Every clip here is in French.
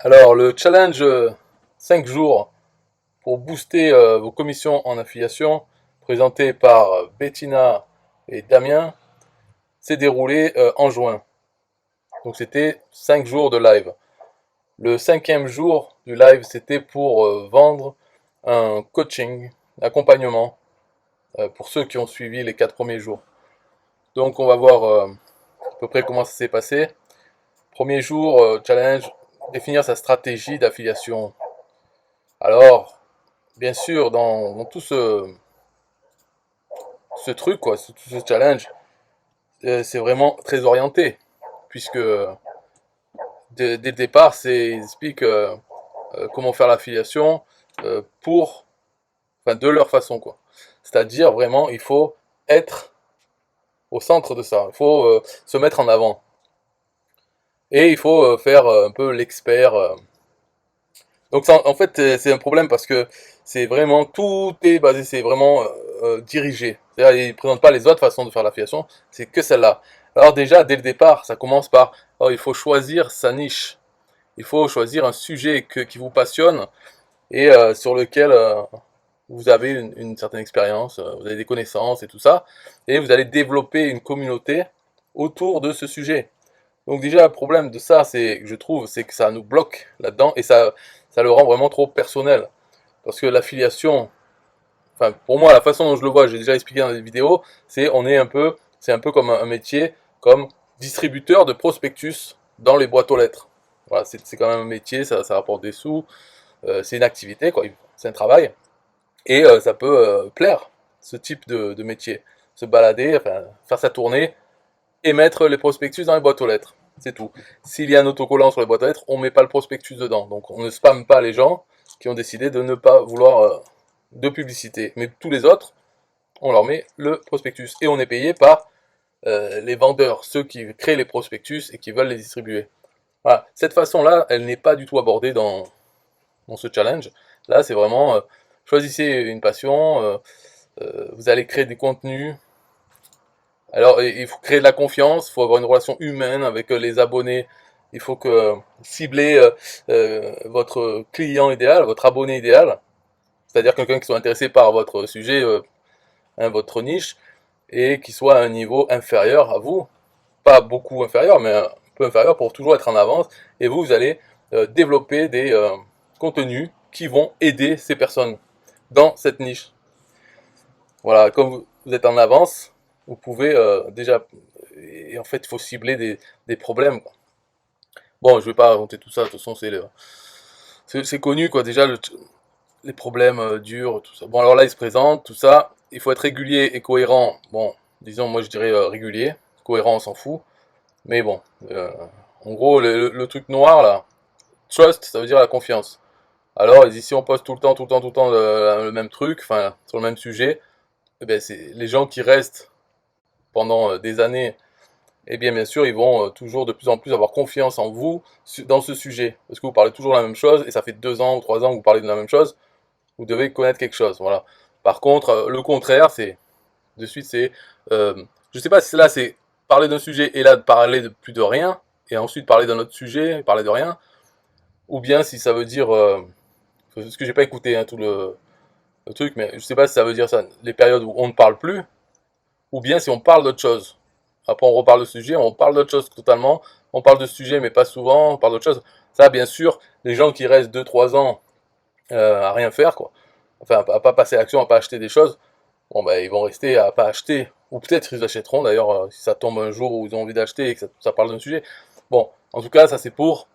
Alors, le challenge 5 jours pour booster vos commissions en affiliation, présenté par Bettina et Damien, s'est déroulé en juin. Donc, c'était 5 jours de live. Le cinquième jour du live, c'était pour vendre un coaching, accompagnement, pour ceux qui ont suivi les 4 premiers jours. Donc, on va voir à peu près comment ça s'est passé. Premier jour, challenge, définir sa stratégie d'affiliation. Alors, bien sûr, dans tout ce truc, quoi, tout ce challenge, c'est vraiment très orienté, puisque dès le départ, ils expliquent comment faire l'affiliation enfin, de leur façon, quoi. C'est-à-dire, vraiment, il faut être au centre de ça, il faut se mettre en avant. Et il faut faire un peu l'expert. Donc, ça, en fait, c'est un problème parce que c'est vraiment, tout est basé, c'est vraiment dirigé. C'est-à-dire, ils ne présentent pas les autres façons de faire l'affiliation, c'est que celle-là. Alors déjà, dès le départ, ça commence par, oh, il faut choisir sa niche. Il faut choisir un sujet qui vous passionne et sur lequel vous avez une certaine expérience, vous avez des connaissances et tout ça. Et vous allez développer une communauté autour de ce sujet. Donc déjà, le problème de ça, je trouve, c'est que ça nous bloque là-dedans et ça le rend vraiment trop personnel. Parce que l'affiliation, enfin, pour moi, la façon dont je le vois, j'ai déjà expliqué dans des vidéos, c'est un peu comme un métier, comme distributeur de prospectus dans les boîtes aux lettres. Voilà, c'est quand même un métier, ça rapporte des sous, c'est une activité, quoi, c'est un travail, et ça peut plaire, ce type de métier. Se balader, enfin, faire sa tournée, et mettre les prospectus dans les boîtes aux lettres. C'est tout. S'il y a un autocollant sur les boîtes aux lettres, on ne met pas le prospectus dedans. Donc on ne spamme pas les gens qui ont décidé de ne pas vouloir de publicité. Mais tous les autres, on leur met le prospectus. Et on est payé par les vendeurs, ceux qui créent les prospectus et qui veulent les distribuer. Voilà. Cette façon-là, elle n'est pas du tout abordée dans ce challenge. Là, c'est vraiment, choisissez une passion, vous allez créer des contenus. Alors, il faut créer de la confiance, il faut avoir une relation humaine avec les abonnés. Il faut cibler votre client idéal, votre abonné idéal, c'est-à-dire quelqu'un qui soit intéressé par votre sujet, hein, votre niche, et qui soit à un niveau inférieur à vous, pas beaucoup inférieur, mais un peu inférieur pour toujours être en avance. Et vous allez développer des contenus qui vont aider ces personnes dans cette niche. Voilà, comme vous êtes en avance, vous pouvez déjà, et en fait, il faut cibler des problèmes, quoi. Bon, je vais pas raconter tout ça, de toute façon, c'est connu, quoi. Déjà, les problèmes durs, tout ça. Bon, alors là, il se présente, tout ça. Il faut être régulier et cohérent. Bon, disons, moi, je dirais régulier. Cohérent, on s'en fout. Mais bon, euh, en gros, le truc noir, là, trust, ça veut dire la confiance. Alors, ici, on poste tout le temps, tout le temps, tout le temps le même truc, enfin, sur le même sujet. Eh ben, c'est les gens qui restent pendant des années, eh bien sûr, ils vont toujours de plus en plus avoir confiance en vous dans ce sujet. Parce que vous parlez toujours la même chose, et ça fait 2 ans ou 3 ans que vous parlez de la même chose, vous devez connaître quelque chose. Voilà. Par contre, le contraire, de suite, je sais pas si là c'est parler d'un sujet et là de parler de plus de rien, et ensuite parler d'un autre sujet, et parler de rien, ou bien si ça veut dire, parce que j'ai pas écouté hein, tout le truc, mais je sais pas si ça veut dire ça, les périodes où on ne parle plus, ou bien si on parle d'autre chose. Après, on reparle de sujet, on parle d'autre chose totalement. On parle de sujet, mais pas souvent, on parle d'autre chose. Ça, bien sûr, les gens qui restent 2 3 ans à rien faire, quoi. Enfin, à pas passer à l'action, à pas acheter des choses, bon, ben, ils vont rester à pas acheter. Ou peut-être ils achèteront, d'ailleurs, si ça tombe un jour où ils ont envie d'acheter et que ça parle d'un sujet. Bon, en tout cas, ça c'est pour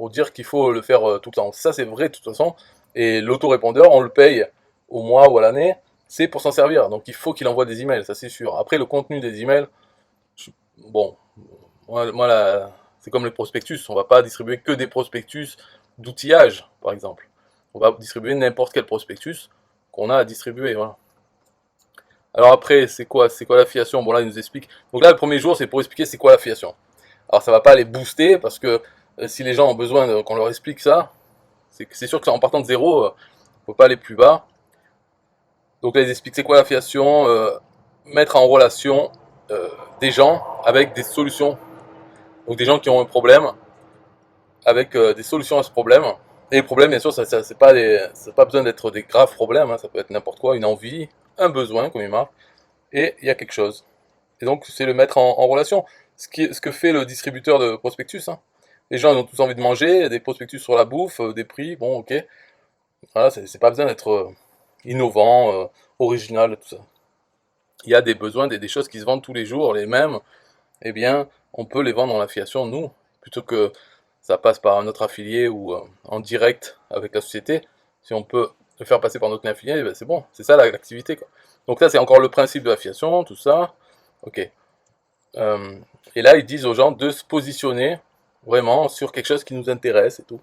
dire qu'il faut le faire tout le temps. Ça, c'est vrai de toute façon. Et l'autorépondeur, on le paye au mois ou à l'année, c'est pour s'en servir. Donc il faut qu'il envoie des emails, ça c'est sûr. Après, le contenu des emails, bon, moi là, c'est comme les prospectus. On va pas distribuer que des prospectus d'outillage, par exemple. On va distribuer n'importe quel prospectus qu'on a à distribuer. Voilà. Alors après, c'est quoi l'affiliation? Bon là, il nous explique. Donc là, le premier jour, c'est pour expliquer c'est quoi l'affiliation. Alors ça va pas les booster parce que si les gens ont besoin qu'on leur explique ça, c'est sûr que en partant de zéro, faut pas aller plus bas. Donc là, ils expliquent c'est quoi l'affiliation, mettre en relation des gens avec des solutions. Donc des gens qui ont un problème avec des solutions à ce problème. Et les problèmes, bien sûr, c'est pas besoin d'être des graves problèmes, hein, ça peut être n'importe quoi, une envie, un besoin, comme il marque, et il y a quelque chose. Et donc, c'est le mettre en relation. Ce que fait le distributeur de prospectus, hein. Les gens, ils ont tous envie de manger, des prospectus sur la bouffe, des prix, bon, ok. Voilà, c'est pas besoin d'être innovant, original, tout ça. Il y a des besoins, des choses qui se vendent tous les jours, les mêmes, eh bien, on peut les vendre en affiliation, nous, plutôt que ça passe par un autre affilié ou en direct avec la société. Si on peut le faire passer par notre lien affilié, ben c'est bon, c'est ça l'activité, quoi. Donc ça, c'est encore le principe de l'affiliation, tout ça. Ok. Euh, et là, ils disent aux gens de se positionner vraiment sur quelque chose qui nous intéresse et tout.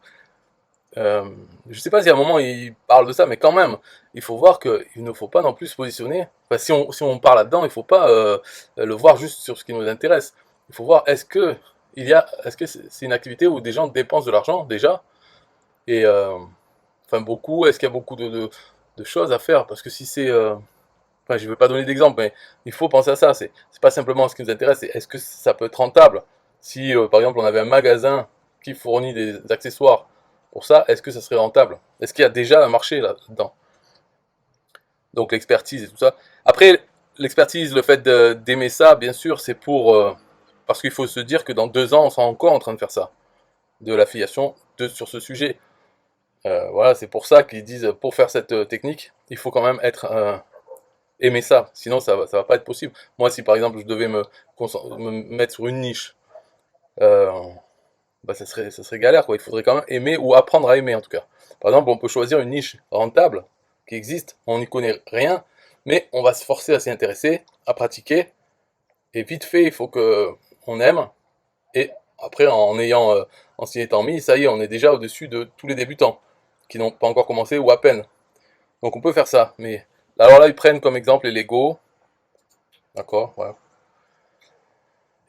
Je sais pas si à un moment ils parlent de ça, mais quand même, il faut voir qu'il ne faut pas non plus se positionner. Enfin, si on parle là-dedans, il faut pas le voir juste sur ce qui nous intéresse. Il faut voir est-ce que c'est une activité où des gens dépensent de l'argent déjà et enfin beaucoup. Est-ce qu'il y a beaucoup de choses à faire? Parce que si c'est enfin, je ne veux pas donner d'exemple, mais il faut penser à ça. C'est pas simplement ce qui nous intéresse, c'est est-ce que ça peut être rentable? Si, par exemple, on avait un magasin qui fournit des accessoires pour ça, est-ce que ça serait rentable? Est-ce qu'il y a déjà un marché là-dedans? Donc l'expertise et tout ça. Après, l'expertise, le fait d'aimer ça, bien sûr, c'est pour parce qu'il faut se dire que dans 2 ans, on sera encore en train de faire ça, de l'affiliation sur ce sujet. Voilà, c'est pour ça qu'ils disent pour faire cette technique, il faut quand même être aimer ça, sinon ça va pas être possible. Moi, si par exemple je devais me mettre sur une niche, euh, bah ça serait galère quoi. Il faudrait quand même aimer ou apprendre à aimer en tout cas. Par exemple, on peut choisir une niche rentable qui existe, on n'y connaît rien, mais on va se forcer à s'y intéresser, à pratiquer, et vite fait, il faut que on aime, et après en s'y étant mis, ça y est, on est déjà au-dessus de tous les débutants qui n'ont pas encore commencé ou à peine. Donc on peut faire ça, mais alors là ils prennent comme exemple les Lego, d'accord, voilà.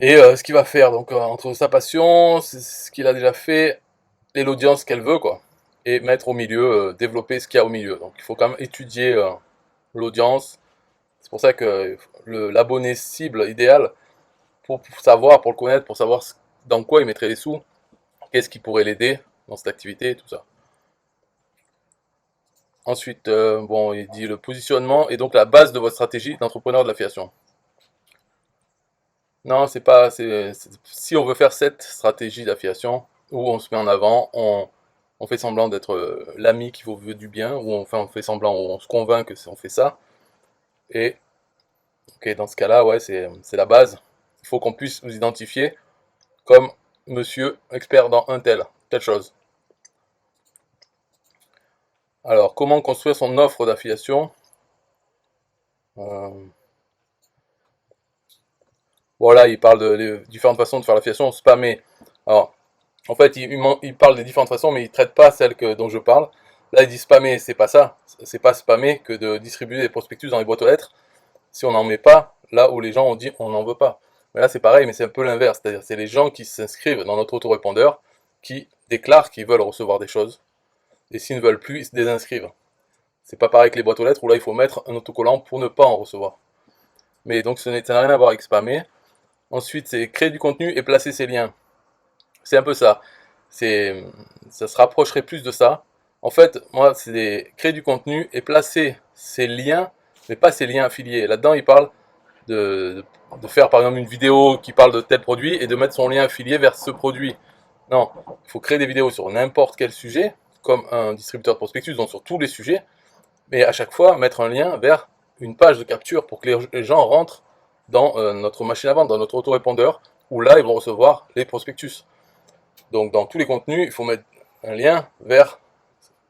Et ce qu'il va faire, donc entre sa passion, ce qu'il a déjà fait, et l'audience qu'elle veut, quoi. Et mettre au milieu, développer ce qu'il y a au milieu. Donc il faut quand même étudier l'audience. C'est pour ça que l'abonné cible idéal, pour savoir, pour le connaître, pour savoir dans quoi il mettrait les sous, qu'est-ce qui pourrait l'aider dans cette activité, tout ça. Ensuite, bon, il dit le positionnement est donc la base de votre stratégie d'entrepreneur de l'affiliation. Non, c'est pas. Si on veut faire cette stratégie d'affiliation, où on se met en avant, on fait semblant d'être l'ami qui vous veut du bien, ou enfin on fait semblant, on se convainc que on fait ça. Et ok, dans ce cas-là, ouais, c'est la base. Il faut qu'on puisse vous identifier comme monsieur expert dans telle chose. Alors, comment construire son offre d'affiliation? euh, Voilà, il parle de différentes façons de faire l'affiliation, spammer. Alors, en fait, il parle des différentes façons, mais il ne traite pas celle dont je parle. Là, il dit spammer, c'est pas ça. C'est pas spammer que de distribuer des prospectus dans les boîtes aux lettres si on n'en met pas là où les gens ont dit on n'en veut pas. Mais là, c'est pareil, mais c'est un peu l'inverse. C'est-à-dire, c'est les gens qui s'inscrivent dans notre autorépondeur qui déclarent qu'ils veulent recevoir des choses. Et s'ils ne veulent plus, ils se désinscrivent. C'est pas pareil que les boîtes aux lettres où là, il faut mettre un autocollant pour ne pas en recevoir. Mais donc, ça n'a rien à voir avec spammer. Ensuite, c'est créer du contenu et placer ses liens. C'est un peu ça. C'est, ça se rapprocherait plus de ça. En fait, moi, c'est créer du contenu et placer ses liens, mais pas ses liens affiliés. Là-dedans, il parle de faire par exemple une vidéo qui parle de tel produit et de mettre son lien affilié vers ce produit. Non, il faut créer des vidéos sur n'importe quel sujet, comme un distributeur de prospectus, donc sur tous les sujets, mais à chaque fois mettre un lien vers une page de capture pour que les gens rentrent dans notre machine à vendre, dans notre autorépondeur, où là, ils vont recevoir les prospectus. Donc dans tous les contenus, il faut mettre un lien vers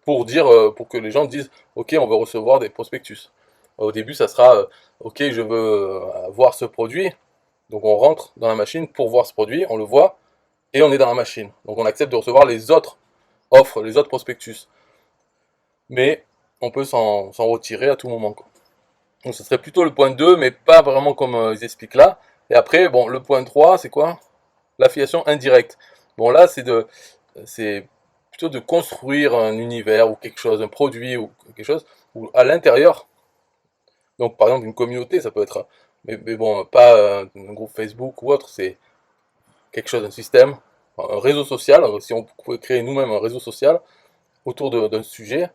pour dire pour que les gens disent OK, on veut recevoir des prospectus. Au début, ça sera OK, je veux voir ce produit. Donc on rentre dans la machine pour voir ce produit, on le voit et on est dans la machine. Donc on accepte de recevoir les autres offres, les autres prospectus. Mais on peut s'en retirer à tout moment, quoi. Donc ce serait plutôt le point 2, mais pas vraiment comme ils expliquent là. Et après, bon, le point 3, c'est quoi? L'affiliation indirecte. Bon là, c'est plutôt de construire un univers ou quelque chose, un produit ou quelque chose, où à l'intérieur, donc par exemple une communauté, ça peut être, mais bon, pas un groupe Facebook ou autre, c'est quelque chose, un système, un réseau social, si on pouvait créer nous-mêmes un réseau social autour d'un sujet,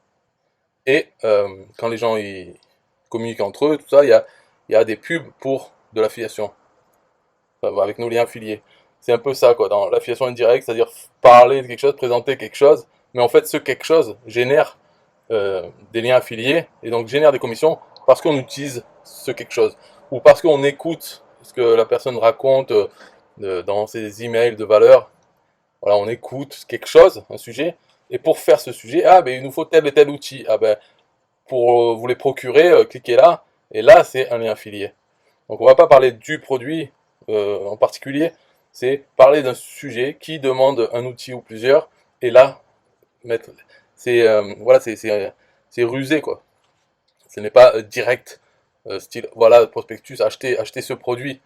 et quand les gens ils communiquent entre eux, tout ça, il y a des pubs pour de l'affiliation, enfin, avec nos liens affiliés. C'est un peu ça, quoi, dans l'affiliation indirecte, c'est-à-dire parler de quelque chose, présenter quelque chose, mais en fait, ce quelque chose génère des liens affiliés, et donc génère des commissions parce qu'on utilise ce quelque chose, ou parce qu'on écoute ce que la personne raconte dans ses emails de valeur. Voilà, on écoute quelque chose, un sujet, et pour faire ce sujet, ah ben il nous faut tel et tel outil. Ah ben pour vous les procurer, cliquez là, et là c'est un lien affilié. Donc on va pas parler du produit en particulier, c'est parler d'un sujet qui demande un outil ou plusieurs, et là mettre, c'est voilà, c'est rusé quoi. Ce n'est pas direct, style voilà prospectus, acheter ce produit.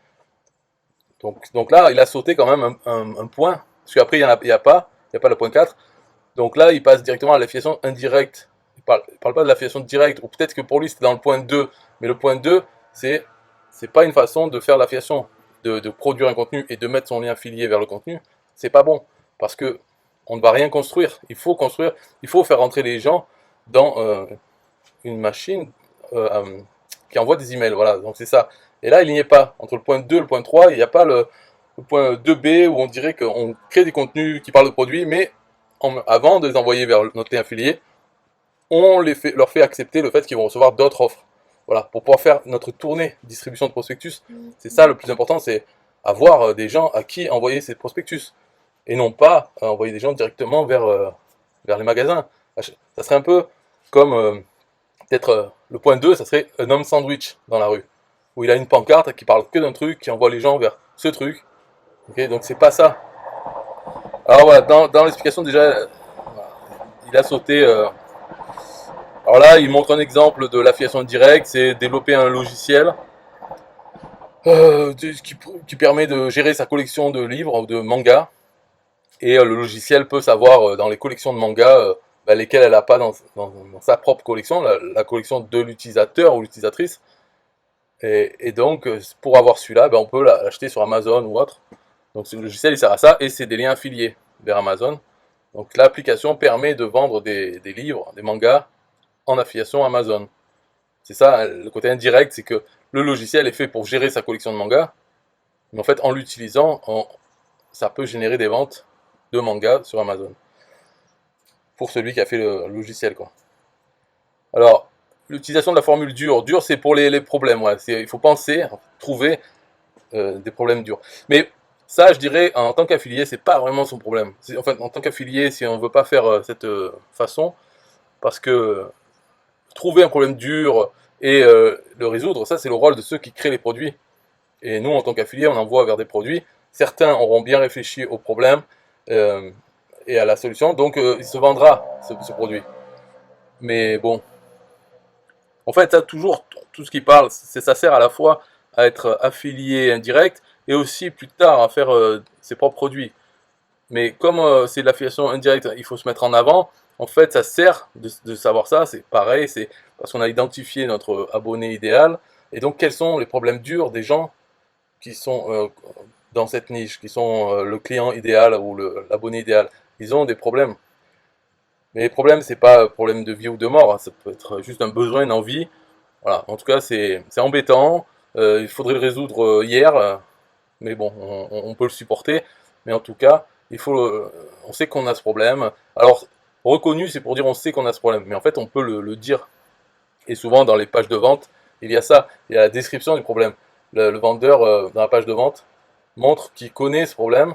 Donc là il a sauté quand même un point, parce qu'après il y a pas le point 4. Donc là, il passe directement à l'affiliation indirecte. Il parle pas de l'affiliation directe, ou peut-être que pour lui, c'était dans le point 2. Mais le point 2, c'est pas une façon de faire l'affiliation, de produire un contenu et de mettre son lien affilié vers le contenu. C'est pas bon. Parce que on ne va rien construire. Il faut construire, il faut faire rentrer les gens dans une machine qui envoie des emails. Voilà, donc c'est ça. Et là, il n'y est pas. Entre le point 2 et le point 3, il n'y a pas le point 2B où on dirait qu'on crée des contenus qui parlent de produits, mais avant de les envoyer vers notre lien affilié, on leur fait accepter le fait qu'ils vont recevoir d'autres offres. Voilà, pour pouvoir faire notre tournée distribution de prospectus, c'est ça le plus important, c'est avoir des gens à qui envoyer ces prospectus, et non pas envoyer des gens directement vers les magasins. Ça serait un peu comme, peut-être le point 2, ça serait un homme sandwich dans la rue, où il a une pancarte qui parle que d'un truc, qui envoie les gens vers ce truc. Okay, donc c'est pas ça. Alors voilà, dans l'explication déjà, il a sauté. Alors là, il montre un exemple de l'affiliation directe, c'est développer un logiciel qui permet de gérer sa collection de livres ou de mangas. Et le logiciel peut savoir dans les collections de mangas lesquelles elle n'a pas dans sa propre collection, la collection de l'utilisateur ou l'utilisatrice. Et donc, pour avoir celui-là, on peut l'acheter sur Amazon ou autre. Donc ce logiciel, il sert à ça, et c'est des liens affiliés vers Amazon. Donc l'application permet de vendre des livres, des mangas, en affiliation Amazon. C'est ça, le côté indirect, c'est que le logiciel est fait pour gérer sa collection de mangas, mais en fait, en l'utilisant, ça peut générer des ventes de mangas sur Amazon. Pour celui qui a fait le logiciel, quoi. Alors, l'utilisation de la formule dure. Dure, c'est pour les problèmes, ouais. Il faut penser, trouver des problèmes durs. Mais ça, je dirais, en tant qu'affilié, c'est pas vraiment son problème. En fait, en tant qu'affilié, si on veut pas faire cette façon, parce que trouver un problème dur et le résoudre, ça c'est le rôle de ceux qui créent les produits. Et nous, en tant qu'affiliés, on envoie vers des produits. Certains auront bien réfléchi au problème et à la solution, donc il se vendra ce produit. Mais bon, en fait, ça toujours, tout ce qui parle, ça sert à la fois à être affilié indirect et aussi plus tard à faire ses propres produits. Mais comme c'est de l'affiliation indirecte, il faut se mettre en avant. En fait, ça sert de savoir ça. C'est pareil, c'est parce qu'on a identifié notre abonné idéal. Et donc, quels sont les problèmes durs des gens qui sont dans cette niche, qui sont le client idéal ou l'abonné idéal. Ils ont des problèmes. Mais les problèmes, c'est pas un problème de vie ou de mort. Hein. Ça peut être juste un besoin, une envie. Voilà. En tout cas, c'est embêtant. Il faudrait le résoudre hier. Mais bon, on peut le supporter. Mais en tout cas, on sait qu'on a ce problème. Alors, reconnu, c'est pour dire on sait qu'on a ce problème. Mais en fait, on peut le dire. Et souvent, dans les pages de vente, il y a ça. Il y a la description du problème. Le vendeur, dans la page de vente, montre qu'il connaît ce problème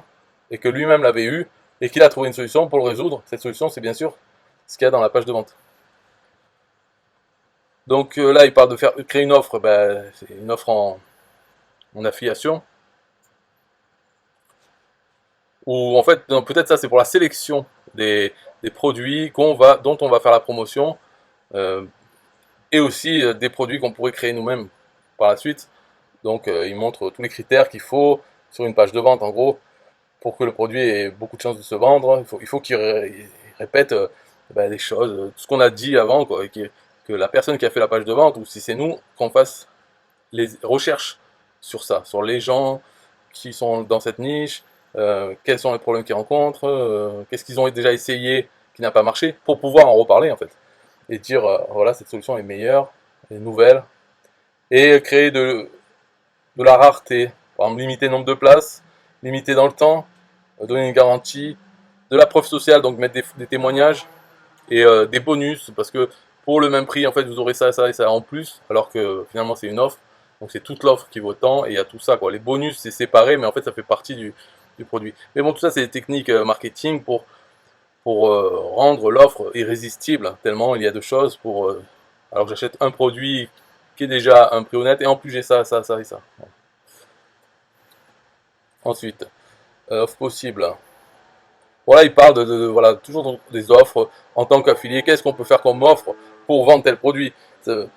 et que lui-même l'avait eu et qu'il a trouvé une solution pour le résoudre. Cette solution, c'est bien sûr ce qu'il y a dans la page de vente. Donc là, il parle de créer une offre. C'est une offre en affiliation. Ou en fait, peut-être ça c'est pour la sélection des produits dont on va faire la promotion, et aussi des produits qu'on pourrait créer nous-mêmes par la suite. Donc il montre tous les critères qu'il faut sur une page de vente en gros pour que le produit ait beaucoup de chances de se vendre. Il faut qu'il répète des choses, tout ce qu'on a dit avant, quoi, et que la personne qui a fait la page de vente, ou si c'est nous, qu'on fasse les recherches sur ça, sur les gens qui sont dans cette niche, quels sont les problèmes qu'ils rencontrent, qu'est-ce qu'ils ont déjà essayé qui n'a pas marché, pour pouvoir en reparler en fait. Et dire, voilà, cette solution est meilleure, est nouvelle, et créer de la rareté. Par exemple, limiter le nombre de places, limiter dans le temps, donner une garantie, de la preuve sociale, donc mettre des témoignages, et des bonus, parce que pour le même prix, en fait, vous aurez ça, ça et ça en plus, alors que finalement c'est une offre, donc c'est toute l'offre qui vaut tant, et il y a tout ça, quoi. Les bonus, c'est séparé, mais en fait, ça fait partie du produit. Mais bon, tout ça, c'est des techniques marketing pour rendre l'offre irrésistible, hein, tellement il y a de choses pour... alors j'achète un produit qui est déjà un prix honnête, et en plus j'ai ça, ça, ça et ça. Bon. Ensuite, offre possible. Voilà, il parle voilà, toujours des offres en tant qu'affilié. Qu'est-ce qu'on peut faire comme offre pour vendre tel produit? Ça,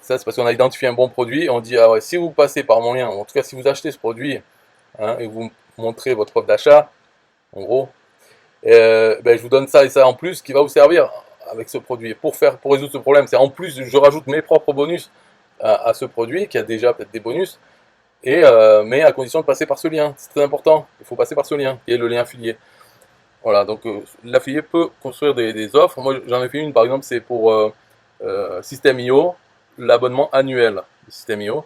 c'est parce qu'on a identifié un bon produit. Et on dit, ah ouais, si vous passez par mon lien, en tout cas si vous achetez ce produit, hein, et vous montrez votre offre d'achat, en gros, ben, je vous donne ça et ça en plus qui va vous servir avec ce produit. Pour résoudre ce problème, c'est en plus, je rajoute mes propres bonus à ce produit qui a déjà peut-être des bonus, mais à condition de passer par ce lien. C'est très important. Il faut passer par ce lien, qui est le lien affilié. Voilà, donc l'affilié peut construire des offres. Moi, j'en ai fait une, par exemple, c'est pour System.io, l'abonnement annuel de System.io.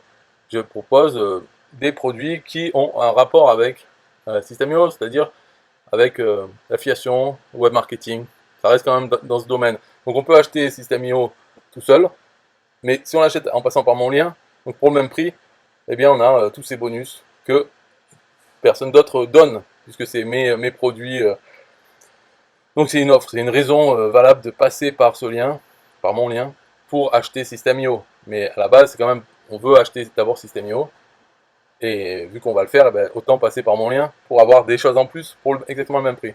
Je propose des produits qui ont un rapport avec System.io, c'est-à-dire avec l'affiliation, web marketing. Ça reste quand même dans ce domaine. Donc on peut acheter System.io tout seul, mais si on l'achète en passant par mon lien, donc pour le même prix, eh bien on a tous ces bonus que personne d'autre donne, puisque c'est mes produits. Donc c'est une offre, c'est une raison valable de passer par ce lien, par mon lien, pour acheter System.io. Mais à la base, c'est quand même, on veut acheter d'abord System.io, et vu qu'on va le faire, eh ben, autant passer par mon lien pour avoir des choses en plus pour exactement le même prix.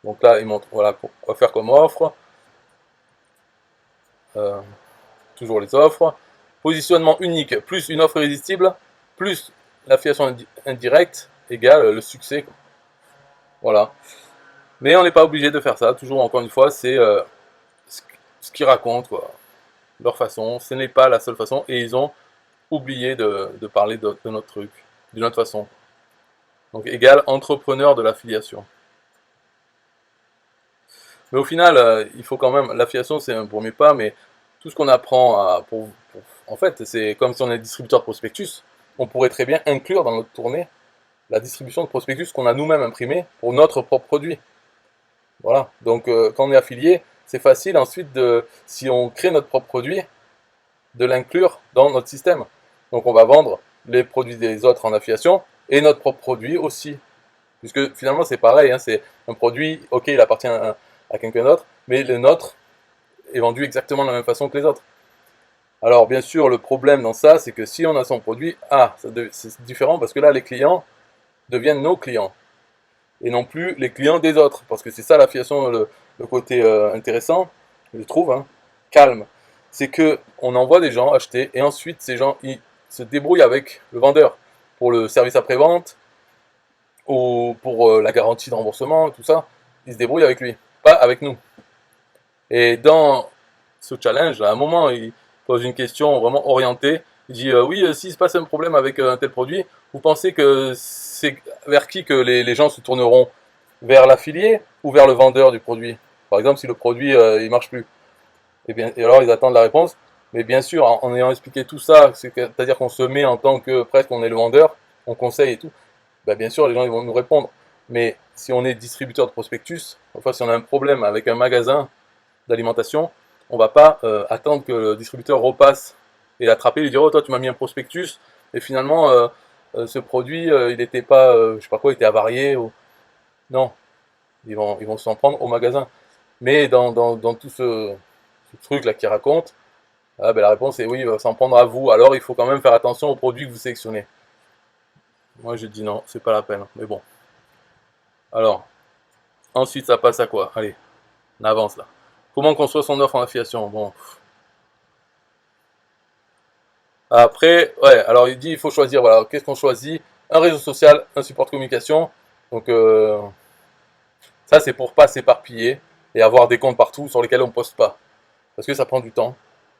Donc là, il montre, voilà, quoi faire comme offre. Euh, toujours les offres. Positionnement unique, plus une offre irrésistible, plus l'affiliation indirecte, égale le succès. Voilà. Mais on n'est pas obligé de faire ça. Toujours, encore une fois, c'est ce qu'ils racontent, quoi. Leur façon. Ce n'est pas la seule façon. Et ils ont oublié de parler de notre truc, d'une autre façon. Donc, égal entrepreneur de l'affiliation. Mais au final, il faut quand même, l'affiliation c'est un premier pas, mais tout ce qu'on apprend en fait, c'est comme si on est distributeur de prospectus, on pourrait très bien inclure dans notre tournée la distribution de prospectus qu'on a nous-mêmes imprimé pour notre propre produit. Voilà, donc quand on est affilié, c'est facile ensuite, si on crée notre propre produit, de l'inclure dans notre système. Donc on va vendre les produits des autres en affiliation, et notre propre produit aussi. Puisque finalement c'est pareil, hein, c'est un produit, ok, il appartient à quelqu'un d'autre, mais le nôtre est vendu exactement de la même façon que les autres. Alors bien sûr, le problème dans ça, c'est que si on a son produit, c'est différent parce que là, les clients deviennent nos clients et non plus les clients des autres. Parce que c'est ça l'affiliation, le côté intéressant, je trouve, hein, calme. C'est que on envoie des gens acheter et ensuite ces gens ils se débrouillent avec le vendeur pour le service après-vente ou pour la garantie de remboursement, tout ça. Ils se débrouillent avec lui, pas avec nous. Et dans ce challenge, à un moment, il pose une question vraiment orientée. Il dit oui, s'il se passe un problème avec un tel produit, vous pensez que c'est vers qui que les gens se tourneront? Vers l'affilié ou vers le vendeur du produit? Par exemple, si le produit il marche plus. Et alors ils attendent la réponse. Mais bien sûr, en ayant expliqué tout ça, c'est-à-dire qu'on se met en tant que presque on est le vendeur, on conseille et tout, bah bien sûr les gens ils vont nous répondre. Mais si on est distributeur de prospectus, enfin si on a un problème avec un magasin d'alimentation, on va pas attendre que le distributeur repasse et l'attraper et lui dire oh toi tu m'as mis un prospectus et finalement ce produit il n'était pas je sais pas quoi, il était avarié ou... Non, ils vont s'en prendre au magasin. Mais dans tout ce truc là qui raconte, ben, la réponse est oui, il va s'en prendre à vous. Alors il faut quand même faire attention aux produits que vous sélectionnez. Moi je dis non, c'est pas la peine. Mais bon. Alors, ensuite ça passe à quoi? Allez, on avance là. Comment construire son offre en affiliation? Bon. Après, ouais, alors il dit il faut choisir, voilà, qu'est-ce qu'on choisit? Un réseau social, un support de communication. Donc ça c'est pour pas s'éparpiller et avoir des comptes partout sur lesquels on poste pas. Parce que ça prend du temps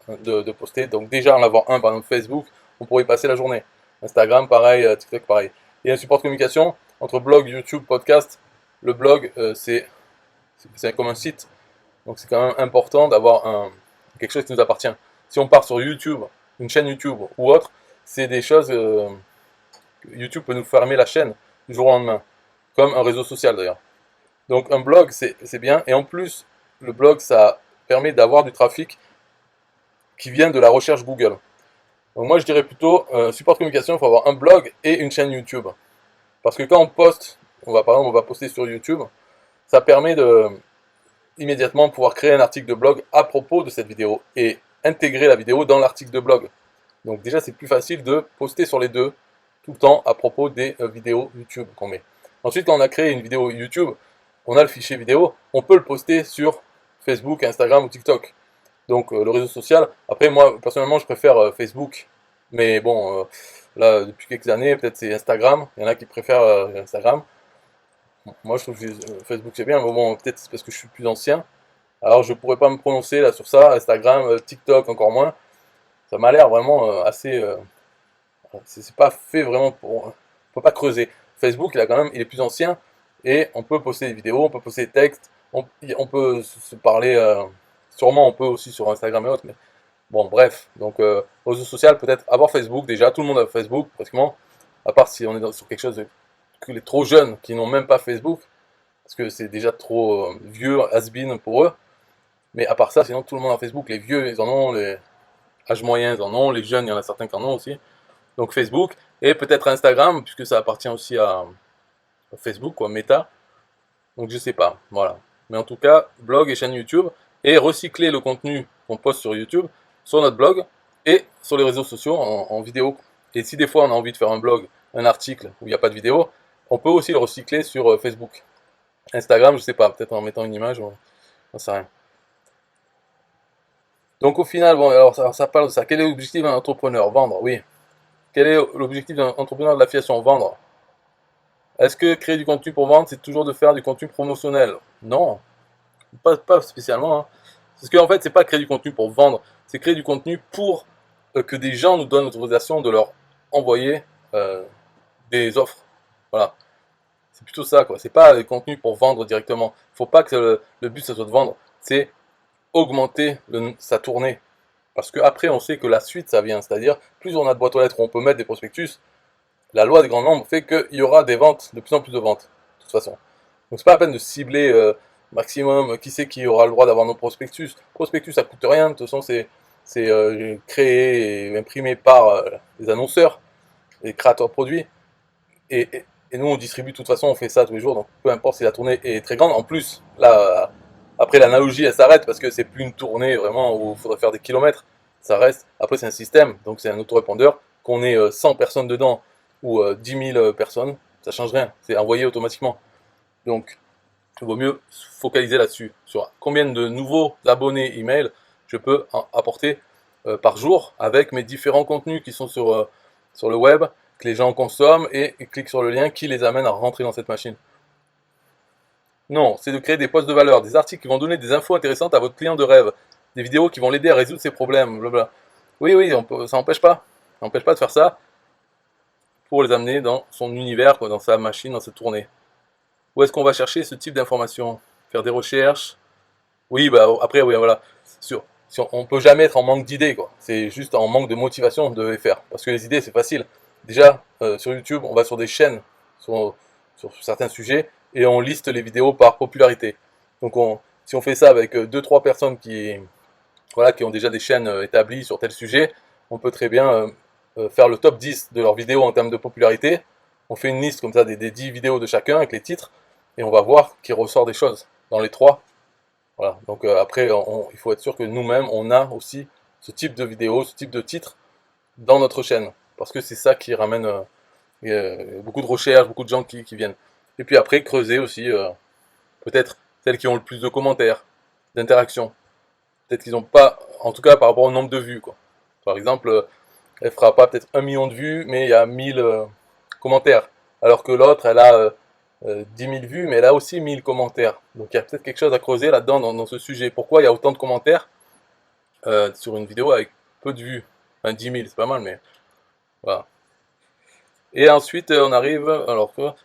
de poster. Donc déjà en avoir un, par exemple Facebook, on pourrait y passer la journée. Instagram pareil, TikTok pareil. Et un support de communication, entre blog, YouTube, podcast, le blog, c'est comme un site. Donc c'est quand même important d'avoir quelque chose qui nous appartient. Si on part sur YouTube, une chaîne YouTube ou autre, c'est des choses... YouTube peut nous fermer la chaîne du jour au lendemain, comme un réseau social d'ailleurs. Donc un blog, c'est bien. Et en plus, le blog, ça permet d'avoir du trafic qui vient de la recherche Google. Donc moi, je dirais plutôt, support de communication, il faut avoir un blog et une chaîne YouTube. Parce que quand on poste, par exemple, on va poster sur YouTube, ça permet de immédiatement pouvoir créer un article de blog à propos de cette vidéo et intégrer la vidéo dans l'article de blog. Donc déjà, c'est plus facile de poster sur les deux tout le temps à propos des vidéos YouTube qu'on met. Ensuite, quand on a créé une vidéo YouTube, on a le fichier vidéo, on peut le poster sur Facebook, Instagram ou TikTok. Donc le réseau social. Après, moi, personnellement, je préfère Facebook. Mais bon, là, depuis quelques années, peut-être c'est Instagram. Il y en a qui préfèrent Instagram. Moi, je trouve que Facebook, c'est bien. Mais bon, peut-être c'est parce que je suis plus ancien. Alors, je pourrais pas me prononcer là sur ça. Instagram, TikTok, encore moins. Ça m'a l'air vraiment assez... c'est pas fait vraiment pour... On peut pas creuser. Facebook, il est plus ancien. Et on peut poster des vidéos, on peut poster des textes. On peut se parler... sûrement, on peut aussi sur Instagram et autres. Mais bon, bref. Donc, réseau social, peut-être avoir Facebook déjà. Tout le monde a Facebook, pratiquement. À part si on est sur quelque chose que les trop jeunes qui n'ont même pas Facebook. Parce que c'est déjà trop vieux, has-been pour eux. Mais à part ça, sinon tout le monde a Facebook. Les vieux, ils en ont. Les âges moyens, ils en ont. Les jeunes, il y en a certains qui en ont aussi. Donc Facebook. Et peut-être Instagram, puisque ça appartient aussi à Facebook, quoi, Meta. Donc je sais pas. Voilà. Mais en tout cas, blog et chaîne YouTube. Et recycler le contenu qu'on poste sur YouTube, sur notre blog et sur les réseaux sociaux en vidéo. Et si des fois on a envie de faire un blog, un article où il n'y a pas de vidéo, on peut aussi le recycler sur Facebook. Instagram, je sais pas, peut-être en mettant une image, j'en sais rien. Donc au final, bon, alors ça parle de ça. Quel est l'objectif d'un entrepreneur? Vendre, oui. Quel est l'objectif d'un entrepreneur de l'affiliation? Vendre. Est-ce que créer du contenu pour vendre, c'est toujours de faire du contenu promotionnel? Non, pas spécialement. Hein. Parce qu'en fait, c'est pas créer du contenu pour vendre, c'est créer du contenu pour que des gens nous donnent l'autorisation de leur envoyer des offres. Voilà. C'est plutôt ça, quoi. C'est pas du contenu pour vendre directement. Faut pas que le but, ça soit de vendre. C'est augmenter sa tournée. Parce qu'après, on sait que la suite, ça vient. C'est-à-dire, plus on a de boîtes aux lettres où on peut mettre des prospectus, la loi des grands nombres fait qu'il y aura des ventes, de plus en plus de ventes, de toute façon. Donc c'est pas la peine de cibler maximum qui c'est qui aura le droit d'avoir nos prospectus. Prospectus, ça coûte rien, de toute façon c'est créé et imprimé par les annonceurs, les créateurs de produits. Et nous on distribue de toute façon, on fait ça tous les jours, donc peu importe si la tournée est très grande. En plus, là, après l'analogie elle s'arrête parce que c'est plus une tournée vraiment où il faudrait faire des kilomètres. Ça reste, après c'est un système, donc c'est un autorépondeur, qu'on ait 100 personnes dedans ou 10 000 personnes, ça change rien, c'est envoyé automatiquement. Donc, il vaut mieux focaliser là-dessus, sur combien de nouveaux abonnés email je peux apporter par jour avec mes différents contenus qui sont sur le web, que les gens consomment et cliquent sur le lien qui les amène à rentrer dans cette machine. Non, c'est de créer des posts de valeur, des articles qui vont donner des infos intéressantes à votre client de rêve, des vidéos qui vont l'aider à résoudre ses problèmes, blablabla. Oui, ça n'empêche pas. Ça n'empêche pas de faire ça pour les amener dans son univers, dans sa machine, dans cette tournée. Où est-ce qu'on va chercher ce type d'informations? Faire des recherches? Oui, bah après, oui, voilà. On peut jamais être en manque d'idées, quoi. C'est juste en manque de motivation de les faire. Parce que les idées, c'est facile. Déjà, sur YouTube, on va sur des chaînes, sur certains sujets, et on liste les vidéos par popularité. Donc, si on fait ça avec 2-3 personnes voilà, qui ont déjà des chaînes établies sur tel sujet, on peut très bien faire le top 10 de leurs vidéos en termes de popularité. On fait une liste comme ça des 10 vidéos de chacun avec les titres, et on va voir qu'il ressort des choses dans les 3. Voilà. Donc après, il faut être sûr que nous-mêmes, on a aussi ce type de vidéos, ce type de titres dans notre chaîne. Parce que c'est ça qui ramène beaucoup de recherches, beaucoup de gens qui viennent. Et puis après, creuser aussi, peut-être celles qui ont le plus de commentaires, d'interactions. Peut-être qu'ils n'ont pas, en tout cas par rapport au nombre de vues, quoi. Par exemple, elle fera pas peut-être 1 million de vues, mais il y a 1000 commentaires. Alors que l'autre, elle a 10 000 vues, mais elle a aussi 1000 commentaires. Donc il y a peut-être quelque chose à creuser là-dedans dans ce sujet. Pourquoi il y a autant de commentaires sur une vidéo avec peu de vues? Enfin 10 000, c'est pas mal, mais voilà. Et ensuite on arrive, alors quoi?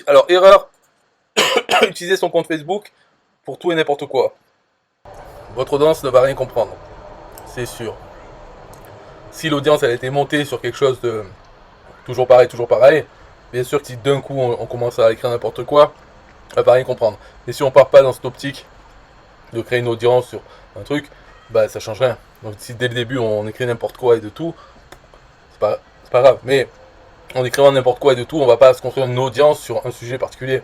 Alors, erreur, utiliser son compte Facebook pour tout et n'importe quoi. Votre audience ne va rien comprendre, c'est sûr. Si l'audience elle a été montée sur quelque chose de toujours pareil, bien sûr que si d'un coup on commence à écrire n'importe quoi, elle va rien comprendre. Et si on part pas dans cette optique de créer une audience sur un truc, bah ça change rien. Donc si dès le début on écrit n'importe quoi et de tout, c'est pas grave. Mais en écrivant n'importe quoi et de tout, on va pas se construire une audience sur un sujet particulier.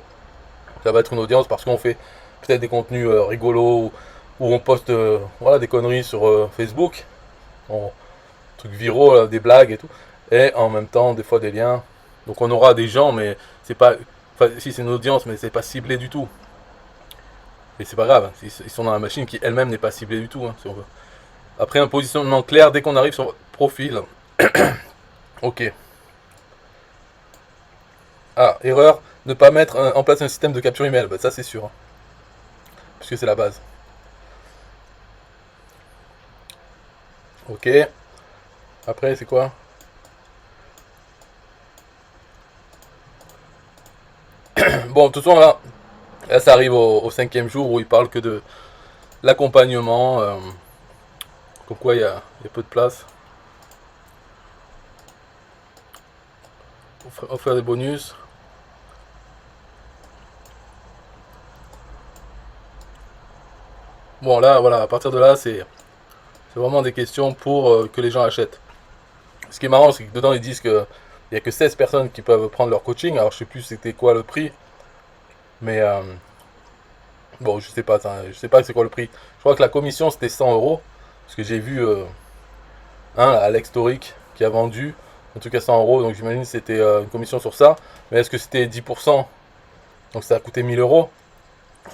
Ça va être une audience parce qu'on fait peut-être des contenus rigolos ou on poste voilà, des conneries sur Facebook, trucs viraux, des blagues et tout, et en même temps des fois des liens. Donc on aura des gens, mais c'est pas, enfin si c'est une audience, mais c'est pas ciblé du tout. Et c'est pas grave, ils sont dans la machine qui elle-même n'est pas ciblée du tout, hein, si on veut. Après un positionnement clair dès qu'on arrive sur votre profil. Ok. Ah, erreur, ne pas mettre en place un système de capture email. Bah, ça c'est sûr, hein, puisque c'est la base. Ok. Après c'est quoi? Bon, de toute façon là ça arrive au cinquième jour où il parle que de l'accompagnement. Comme quoi il y a peu de place. Offrir des bonus. Bon là voilà, à partir de là c'est vraiment des questions pour que les gens achètent. Ce qui est marrant c'est que dedans ils disent que il n'y a que 16 personnes qui peuvent prendre leur coaching. Alors je sais plus c'était quoi le prix. Mais bon je sais pas c'est quoi le prix. Je crois que la commission c'était 100 €. Parce que j'ai vu Alex Toric qui a vendu en tout cas 100 €. Donc j'imagine que c'était une commission sur ça. Mais est-ce que c'était 10%? Donc ça a coûté 1000 €.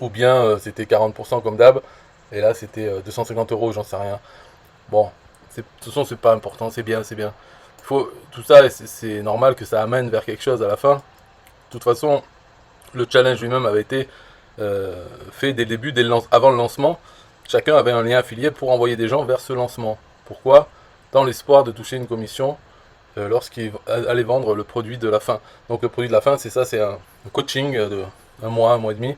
Ou bien c'était 40% comme d'hab. Et là c'était 250 €, j'en sais rien. Bon, de toute façon c'est pas important, c'est bien, c'est bien. Tout ça, c'est normal que ça amène vers quelque chose à la fin. De toute façon, le challenge lui-même avait été fait dès le début, avant le lancement. Chacun avait un lien affilié pour envoyer des gens vers ce lancement. Pourquoi? Dans l'espoir de toucher une commission lorsqu'il allait vendre le produit de la fin. Donc le produit de la fin, c'est ça, c'est un coaching de un mois et demi.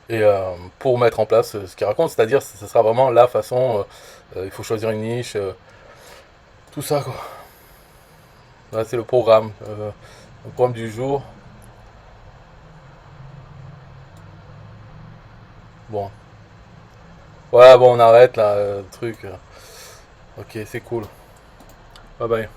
Et pour mettre en place ce qu'il raconte, c'est-à-dire ce sera vraiment la façon, il faut choisir une niche, tout ça quoi. Là c'est le programme du jour. Bon, voilà, bon on arrête là, le truc. Ok, c'est cool. Bye bye.